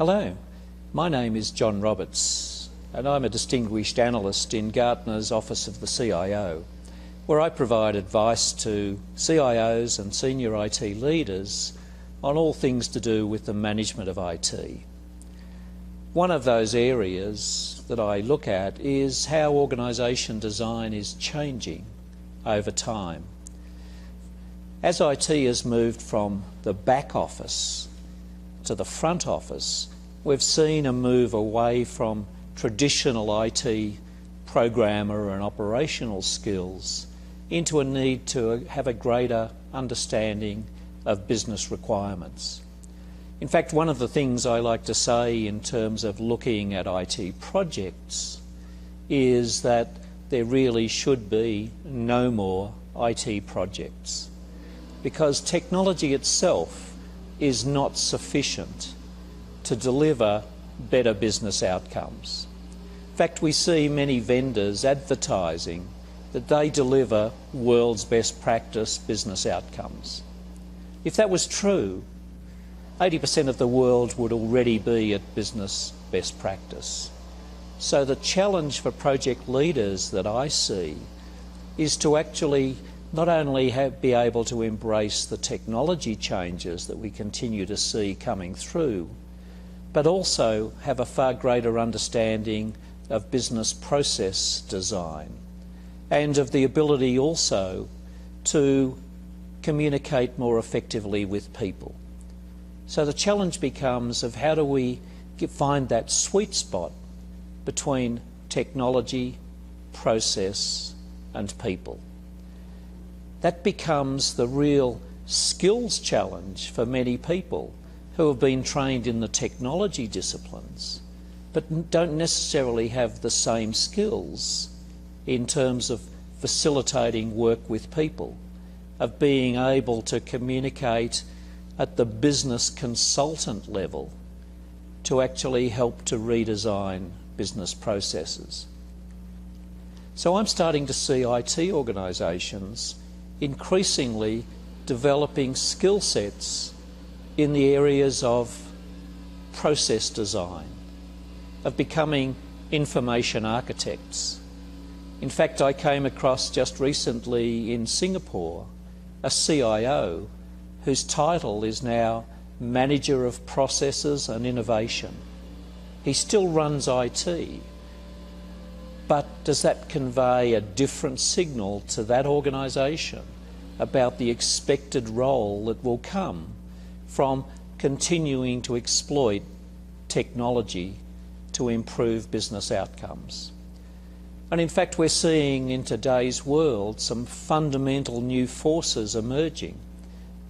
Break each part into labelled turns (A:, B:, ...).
A: Hello, my name is John Roberts and I'm a distinguished analyst in Gartner's Office of the CIO, where I provide advice to CIOs and senior IT leaders on all things to do with the management of IT. One of those areas that I look at is how organisation design is changing over time. As IT has moved from the back office to the front office, we've seen a move away from traditional IT programmer and operational skills into a need to have a greater understanding of business requirements. In fact, one of the things I like to say in terms of looking at IT projects is that there really should be no more IT projects, because technology itself is not sufficient to deliver better business outcomes. In fact, we see many vendors advertising that they deliver world's best practice business outcomes. If that was true, 80% of the world would already be at business best practice. So the challenge for project leaders that I see is to actually not only be able to embrace the technology changes that we continue to see coming through, but also have a far greater understanding of business process design and of the ability also to communicate more effectively with people. So the challenge becomes of how do we find that sweet spot between technology, process and people. That becomes the real skills challenge for many people who have been trained in the technology disciplines but don't necessarily have the same skills in terms of facilitating work with people, of being able to communicate at the business consultant level to actually help to redesign business processes. So I'm starting to see IT organisations increasingly developing skill sets in the areas of process design, of becoming information architects. In fact, I came across just recently in Singapore a CIO whose title is now Manager of Processes and Innovation. He still runs IT, but does that convey a different signal to that organisation about the expected role that will come from continuing to exploit technology to improve business outcomes? And in fact, we're seeing in today's world some fundamental new forces emerging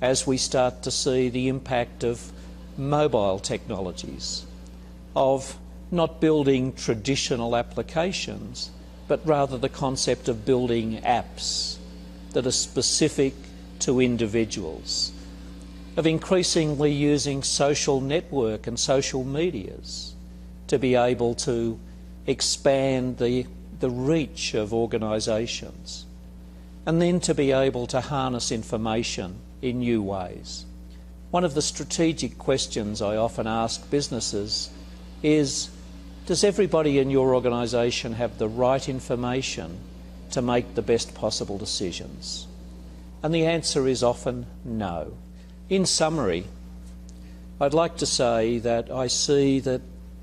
A: as we start to see the impact of mobile technologies, of not building traditional applications, but rather the concept of building apps that are specific to individuals, of increasingly using social network and social medias to be able to expand the reach of organisations, and then to be able to harness information in new ways. One of the strategic questions I often ask businesses is, does everybody in your organisation have the right information to make the best possible decisions? And the answer is often no. In summary, I'd like to say that I see that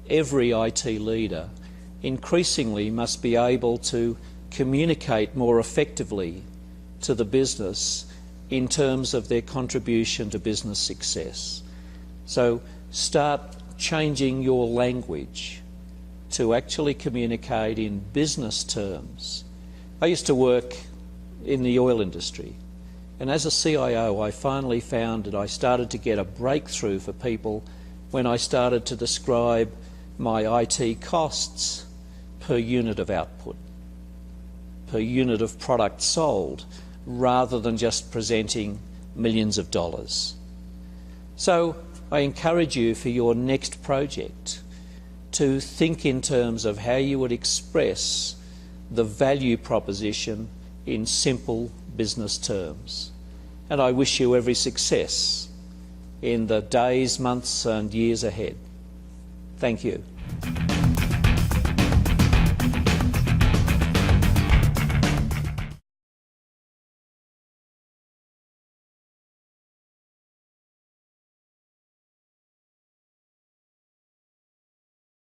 A: every IT leader increasingly must be able to communicate more effectively to the business in terms of their contribution to business success. So start changing your language to actually communicate in business terms. I used to work in the oil industry, and as a CIO I finally found that I started to get a breakthrough for people when I started to describe my IT costs per unit of output, per unit of product sold, rather than just presenting millions of dollars. So I encourage you for your next project to think in terms of how you would express the value proposition in simple business terms. And I wish you every success in the days, months and years ahead. Thank you.